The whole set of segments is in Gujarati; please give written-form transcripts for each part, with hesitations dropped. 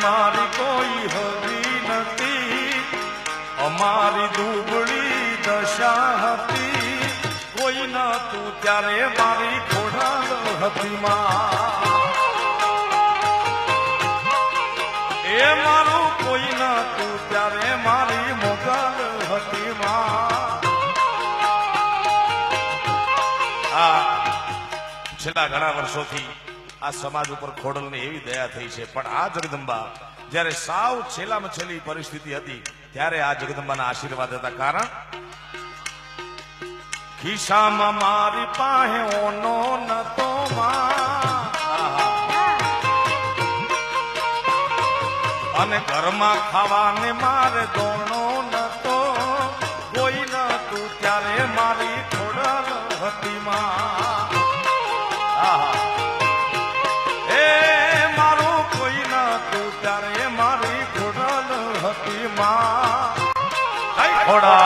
મારી કોઈ હરી નથી, અમારી દુબળી દશા હતી, કોઈ ન તું ત્યારે મારી ખોડાલ હતી માં, એ મારું કોઈ ન તું ત્યારે મારી મોગલ હતી માં. છેલ્લા ઘણા વર્ષોથી આ સમાજ ઉપર ખોડલની એવી દયા થઈ છે, પણ આ જગદંબા જ્યારે સાવ છેલ્લામાં છેલ્લી પરિસ્થિતિ હતી ત્યારે આ જગદંબાના આશીર્વાદ હતા. કારણ ખિસ્સામાં મારી પાસે ઓનો નતો માં, અને ઘરમાં ખાવાને મારે દોણો નતો, કોઈ નતું ત્યારે મારી ખોડલ હતી માં. એ મારું કોઈ નતું ત્યારે મારી ખોડલ હતી માં. કઈ ખોડા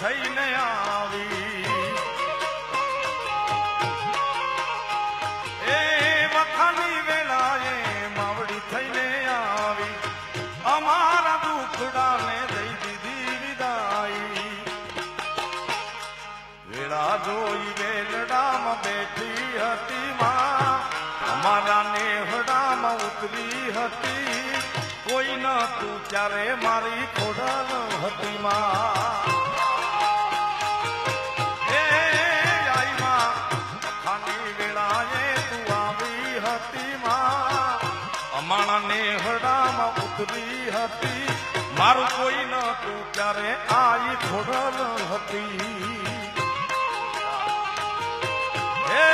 થઈને આવી, એ વખાની વેળાએ માવડી થઈને આવી, અમારા દુખડાને દઈ દીધી વિદાઈ. વેળા જોઈ વેલડામાં બેઠી હતી માં, અમારા નેહડામાં ઉતરી હતી, કોઈ નતું ત્યારે મારી ખોડલ હતી માં. અમારા નેહડામાં ઉતરી હતી, મારું કોઈ નતું ત્યારે આઈ ખોડલ હતી. હે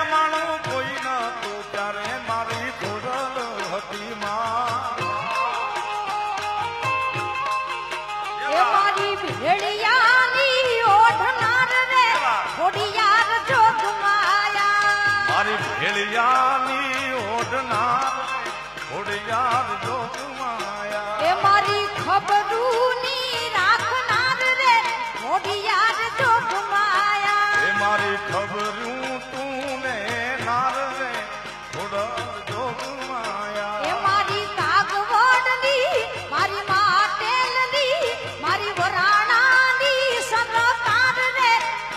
અમારું કોઈ નતું ત્યારે મારી ખોડલ હતી માં. મારી ભેળિયાની ઓઢનાર રે ખોડિયાર જોગમાયા, મારી ભેળિયાની ઓઢનાર ખોડિયાર જોગમાયા, એ મારી ખબરૂની રાખનાર રે ખોડિયાર જોગમાયા, એ મારી ખબરું તું ને નાર રે ખોડ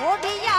ખોડિયાર